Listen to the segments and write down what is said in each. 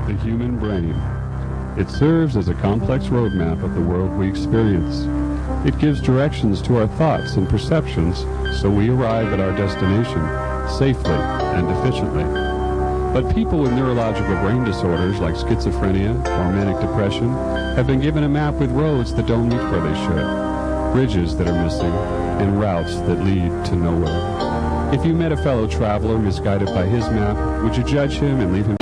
the human brain. It serves as a complex roadmap of the world we experience. It gives directions to our thoughts and perceptions so we arrive at our destination safely and efficiently. But people with neurological brain disorders like schizophrenia or manic depression have been given a map with roads that don't meet where they should, bridges that are missing, and routes that lead to nowhere. If you met a fellow traveler misguided by his map, would you judge him and leave him?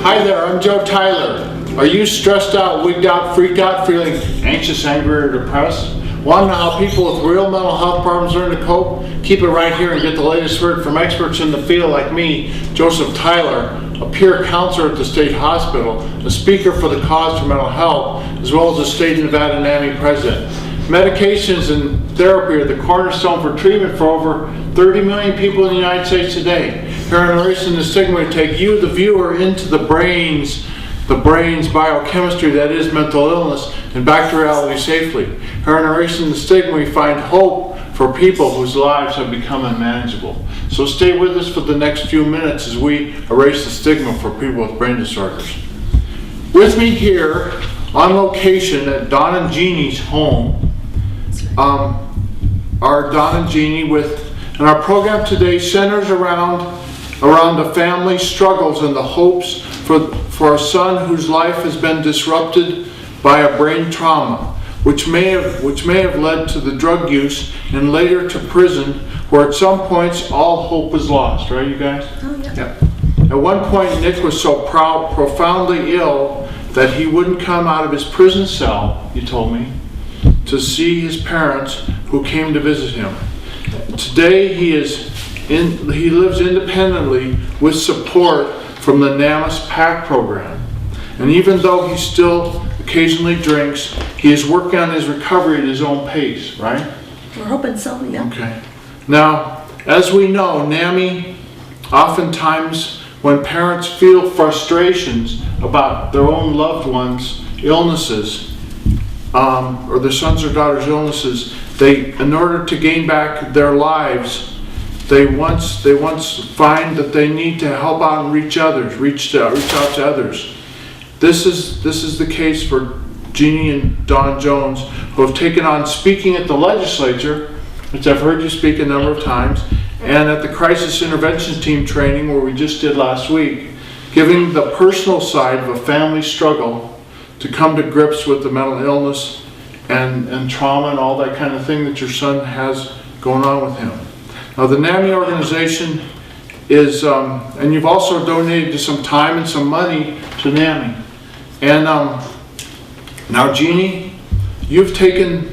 Hi there, I'm Joe Tyler. Are you stressed out, wigged out, freaked out, feeling anxious, angry, or depressed? Want to know how people with real mental health problems learn to cope? Keep it right here and get the latest word from experts in the field like me, Joseph Tyler, a peer counselor at the state hospital, a speaker for the cause for mental health, as well as a state Nevada NAMI president. Medications and therapy are the cornerstone for treatment for over 30 million people in the United States today. Here on Erasing the Stigma, we take you, the viewer, into the brain's biochemistry, that is mental illness, and back to reality safely. Here on Erasing the Stigma, we find hope for people whose lives have become unmanageable. So stay with us for the next few minutes as we erase the stigma for people with brain disorders. With me here on location at Don and Genie's home are Don and Genie and our program today centers around the family's struggles and the hopes for a son whose life has been disrupted by a brain trauma, which may have led to the drug use and later to prison, where at some points all hope was lost. Right, you guys? Oh, yeah. Yep. At one point, Nick was so profoundly ill that he wouldn't come out of his prison cell, he told me, to see his parents who came to visit him. Today, he lives independently with support from the NAMI PACT program. And even though he still occasionally drinks, he is working on his recovery at his own pace, right? We're hoping so, yeah. Okay. Now, as we know, NAMI, oftentimes when parents feel frustrations about their own loved ones' illnesses, or their sons or daughters' illnesses, in order to gain back their lives, they once find that they need to help out and reach out to others. This is the case for Genie and Don Jones, who have taken on speaking at the legislature, which I've heard you speak a number of times, and at the crisis intervention team training where we just did last week, giving the personal side of a family struggle to come to grips with the mental illness and trauma and all that kind of thing that your son has going on with him. Now, the NAMI organization is, and you've also donated some time and some money to NAMI. And now, Genie, you've taken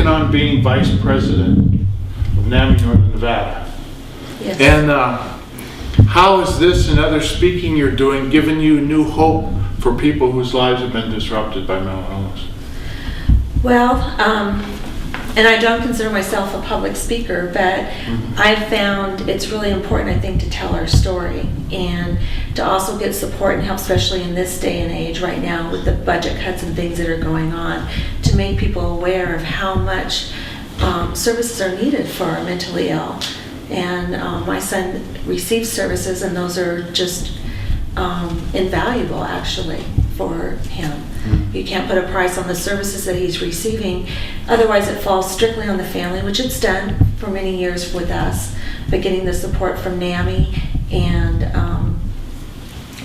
on being vice president of NAMI Northern Nevada. Yes. And how is this and other speaking you're doing giving you new hope for people whose lives have been disrupted by mental illness? Well, and I don't consider myself a public speaker, but I've found it's really important, I think, to tell our story and to also get support and help, especially in this day and age right now with the budget cuts and things that are going on, to make people aware of how much services are needed for our mentally ill. And my son receives services, and those are just invaluable, actually, for him. You can't put a price on the services that he's receiving. Otherwise, it falls strictly on the family, which it's done for many years with us. But getting the support from NAMI and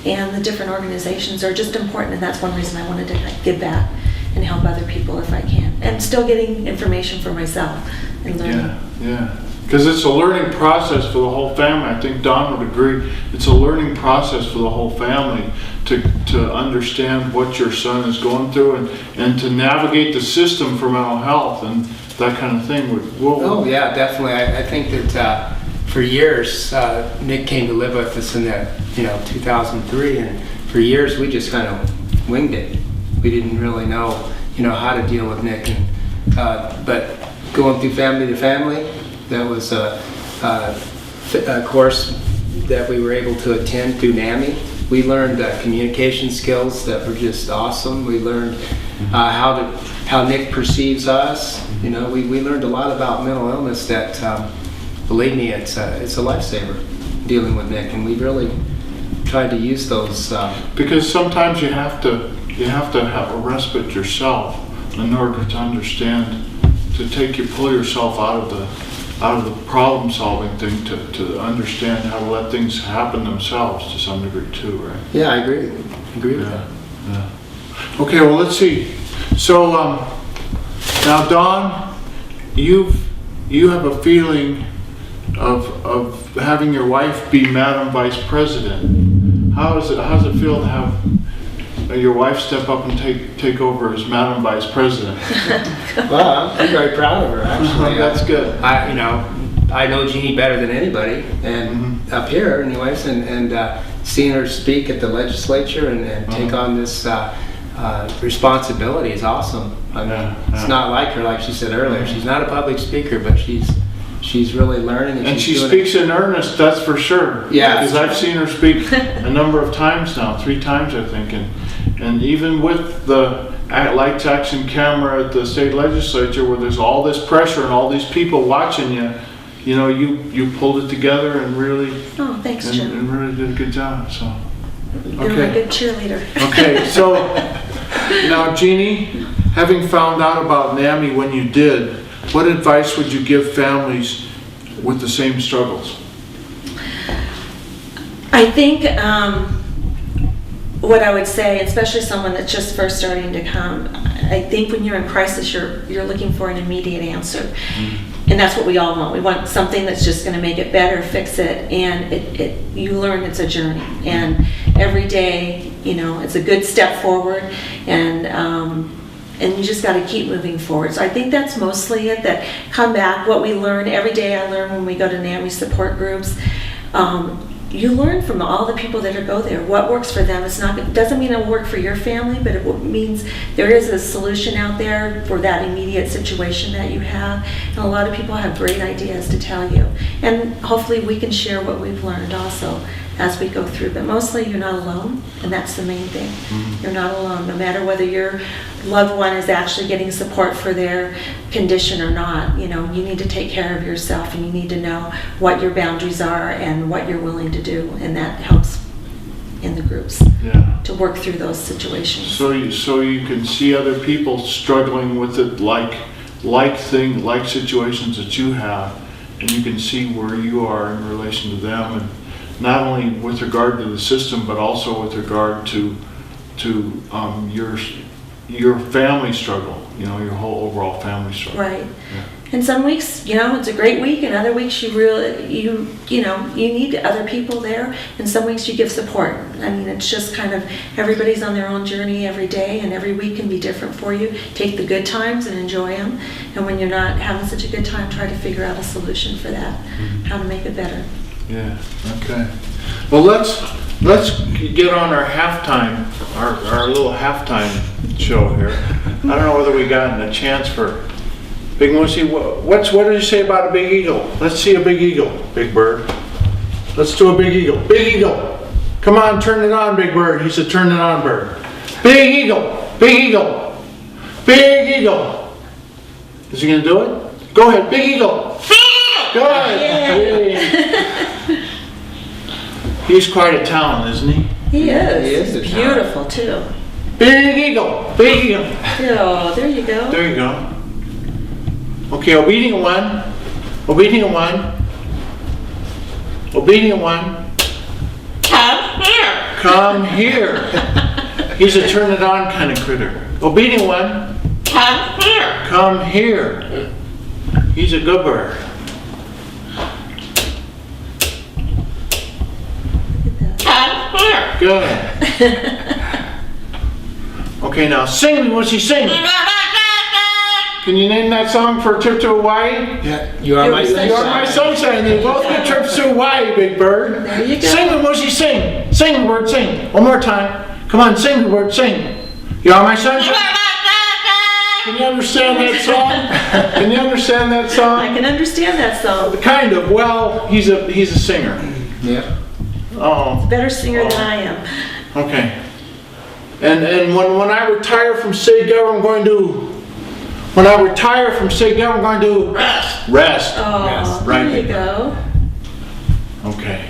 the different organizations are just important, and that's one reason I wanted to give back and help other people if I can. And still getting information for myself and learning. Yeah. Because it's a learning process for the whole family. I think Don would agree. It's a learning process for the whole family to understand what your son is going through and to navigate the system for mental health and that kind of thing. Oh yeah, definitely. I think that for years Nick came to live with us in 2003, and for years we just kind of winged it. We didn't really know how to deal with Nick, but going through family to family. That was a course that we were able to attend through NAMI. we learned communication skills that were just awesome. We learned how Nick perceives us. You know, we learned a lot about mental illness that, believe me, it's a lifesaver dealing with Nick, and we really tried to use those. Because sometimes you have to have a respite yourself in order to understand, to pull yourself out of the problem solving thing, to understand how to let things happen themselves to some degree too, right? Yeah, I agree with that. Yeah. Okay, well, let's see. So now, Don, you have a feeling of having your wife be Madam Vice President. How's it feel to have your wife step up and take over as Madam Vice President? Well, I'm very proud of her, actually. That's good. I know Jeannie better than anybody, and up here, anyways, and seeing her speak at the legislature and take on this responsibility is awesome. I mean, it's not like her, like she said earlier. She's not a public speaker, but she's really learning. And she speaks in earnest, that's for sure. Yeah. Because I've seen her speak a number of times now, 3 times I think, and even with the lights, action, camera at the state legislature, where there's all this pressure and all these people watching you, you know, you pulled it together and really. Oh, thanks, Jim. And really did a good job. So. You're a good cheerleader. Okay, so now, Jeannie, having found out about NAMI when you did, what advice would you give families with the same struggles? I think what I would say, especially someone that's just first starting to come, I think when you're in crisis, you're looking for an immediate answer. And that's what we all want. We want something that's just going to make it better, fix it, and you learn it's a journey. And every day, you know, it's a good step forward, and you just got to keep moving forward. So I think that's mostly it, that come back, what we learn. Every day I learn when we go to NAMI support groups. You learn from all the people that go there what works for them. It doesn't mean it'll work for your family, but it means there is a solution out there for that immediate situation that you have. And a lot of people have great ideas to tell you. And hopefully we can share what we've learned also as we go through. But mostly you're not alone, and that's the main thing. You're not alone, no matter whether your loved one is actually getting support for their condition or not. You know, you need to take care of yourself, and you need to know what your boundaries are and what you're willing to do, and that helps in the groups to work through those situations. So you can see other people struggling with it, like situations that you have, and you can see where you are in relation to them, and not only with regard to the system, but also with regard to your family struggle, you know, your whole overall family struggle. Right. Yeah. And some weeks, you know, it's a great week, and other weeks you need other people there, and some weeks you give support. I mean, it's just kind of, everybody's on their own journey every day, and every week can be different for you. Take the good times and enjoy them, and when you're not having such a good time, try to figure out a solution for that, how to make it better. Yeah, okay. Well, let's get on our halftime, our little halftime show here. I don't know whether we got a chance for Big Moosey. What did you say about a big eagle? Let's see a big eagle, Big Bird. Let's do a big eagle. Big eagle. Come on, turn it on, Big Bird. He said, turn it on, Bird. Big eagle. Big eagle. Big eagle. Is he gonna do it? Go ahead, big eagle. Good. Yeah. He's quite a talent, isn't he? He is. He is He's beautiful too. Big eagle. Big eagle. Oh, there you go. There you go. Okay, obedient one. Obedient one. Obedient one. Come here. Come here. He's a turn it on kind of critter. Obedient one. Come here. Come here. He's a good bird. Come here. Good. Okay, now sing. What's he sing? Can you name that song for a trip to Hawaii? Yeah, you are my sunshine. You are my sunshine. They both get trips to Hawaii, Big Bird. There you go. Sing, Moosey, sing. Sing, Bird, sing. One more time. Come on, sing, Bird, sing. You are my sunshine. Can you understand that song? Can you understand that song? I can understand that song. Kind of. Well, he's a singer. Yeah. Oh. Better singer than I am. Okay. And when I retire from state government, I'm going to. When I retire from state government, I'm going to rest. Oh, Yes, right. there you go. Okay.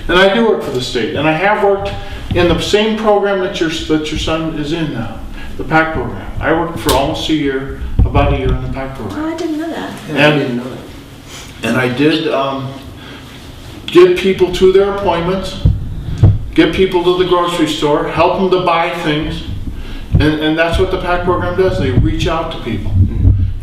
And I do work for the state, and I have worked in the same program that your son is in now, the PACT program. I worked for almost a year, about a year in the PACT program. Oh, I didn't know that. Yeah, I didn't know that. And I did get people to their appointments, get people to the grocery store, help them to buy things, and that's what the PACT program does. They reach out to people.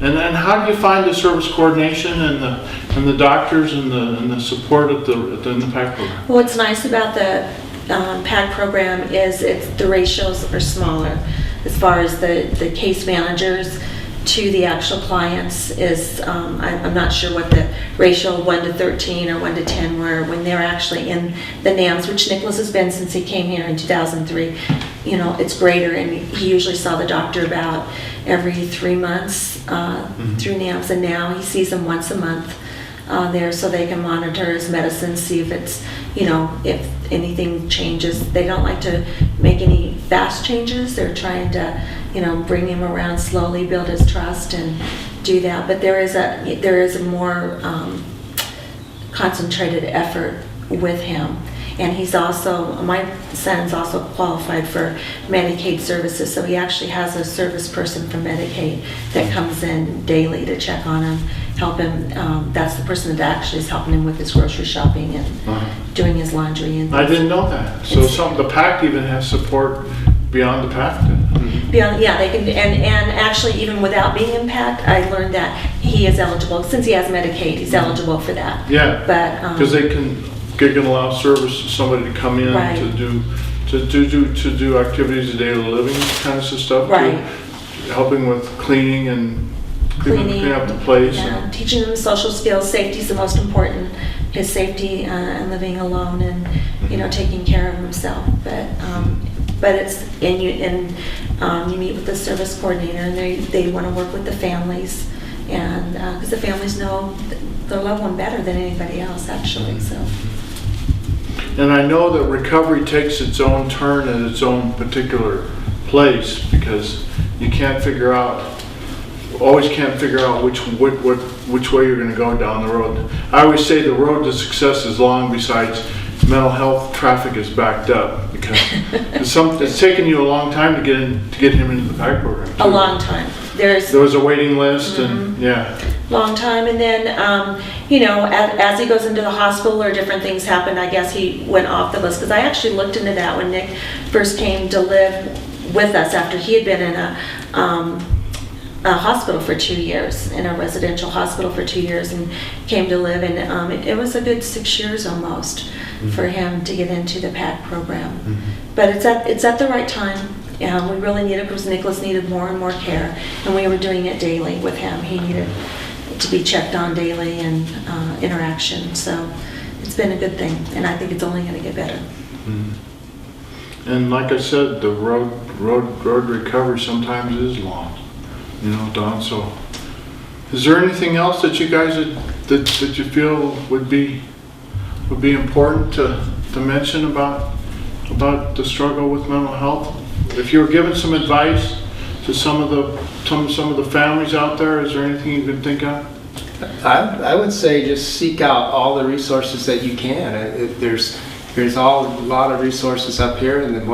And then how do you find the service coordination and the doctors and the support in the PACT program? What's nice about the PACT program is the ratios are smaller as far as the case managers to the actual clients is, I'm not sure what the ratio 1 to 13 or 1 to 10 were when they're actually in the NAMS, which Nicholas has been since he came here in 2003. You know, it's greater, and he usually saw the doctor about every 3 months through NAMS, and now he sees them once a month there so they can monitor his medicine, see if it's, you know, if anything changes. They don't like to make any fast changes. They're trying to, you know, bring him around slowly, build his trust and do that. But there is a more concentrated effort with him. And he's also, my son's also qualified for Medicaid services, so he actually has a service person from Medicaid that comes in daily to check on him, help him. That's the person that actually is helping him with his grocery shopping and doing his laundry. And I didn't know that. So the PACT even has support beyond the PACT. Beyond, yeah, they can, and actually even without being in PACT, I learned that he is eligible, since he has Medicaid, he's eligible for that. Yeah, but because they can allow service to somebody to come in Right. to do activities of daily living kind of stuff. Right. Helping with cleaning and cleaning up the place. Yeah, teaching them social skills. Safety is the most important. His safety and living alone, and you know, taking care of himself. But it's you meet with the service coordinator, and they want to work with the families, and because the families know their loved one better than anybody else, actually. So. And I know that recovery takes its own turn in its own particular place, because you always can't figure out which way you're going to go down the road. I always say the road to success is long, besides mental health traffic is backed up, because it's taken you a long time to get him into the PACT program. A long time. There was a waiting list, and yeah. Long time, and then you know, as he goes into the hospital or different things happen, I guess he went off the list, because I actually looked into that when Nick first came to live with us after he had been in a hospital for 2 years, in a residential hospital for 2 years, and came to live, and it was a good 6 years almost for him to get into the PACT program. But it's at the right time. We really needed, because Nicholas needed more and more care, and we were doing it daily with him. He needed to be checked on daily and interaction. So it's been a good thing, and I think it's only going to get better. And like I said, the road recovery sometimes is long, you know, Don. So, is there anything else that you guys that you feel would be important to mention about the struggle with mental health? If you were given some advice to some of the families out there, is there anything you could think of? I would say just seek out all the resources that you can. There's a lot of resources up here, and the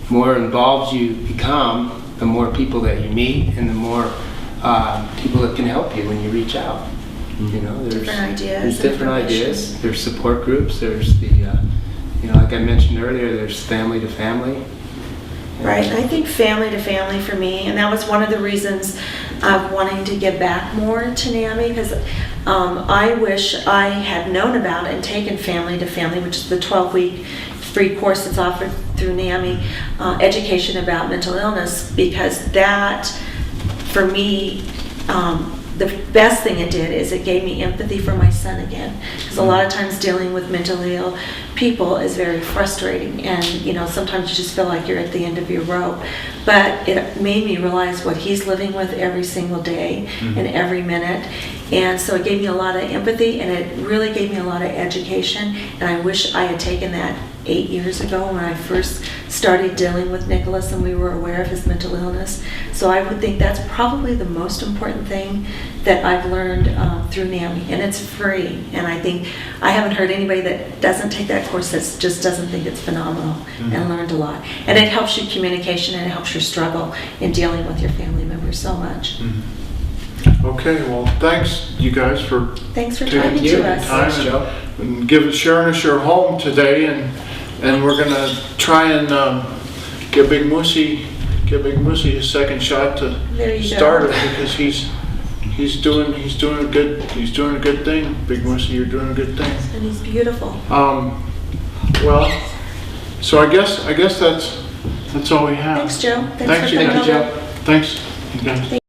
more involved you become, the more people that you meet, and the more people that can help you when you reach out. You know, there's different ideas. There's support groups. There's the you know, like I mentioned earlier, there's family-to-family. Right, I think family-to-family for me, and that was one of the reasons of wanting to give back more to NAMI, because I wish I had known about and taken family-to-family, which is the 12-week free course that's offered through NAMI, education about mental illness, because that, for me, the best thing it did is it gave me empathy for my son again. Because a lot of times dealing with mentally ill people is very frustrating, and sometimes you just feel like you're at the end of your rope. But it made me realize what he's living with every single day and every minute. And so it gave me a lot of empathy, and it really gave me a lot of education. And I wish I had taken that 8 years ago when I first started dealing with Nicholas and we were aware of his mental illness. So I would think that's probably the most important thing that I've learned through NAMI, and it's free. And I think I haven't heard anybody that doesn't take that course that just doesn't think it's phenomenal and learned a lot. And it helps you communication, and it helps your struggle in dealing with your family members so much. Okay, well, thanks you guys for Thanks for taking talking to us. time Thanks, Joe. and sharing us your home today, and we're gonna try and give Big Moosey a second shot to There you start go. it, because he's doing a good thing. Big Moosey, you're doing a good thing. And he's beautiful. Well, so I guess that's all we have. Thanks, Joe. Thanks for you, coming Joe. over. Thanks. You guys.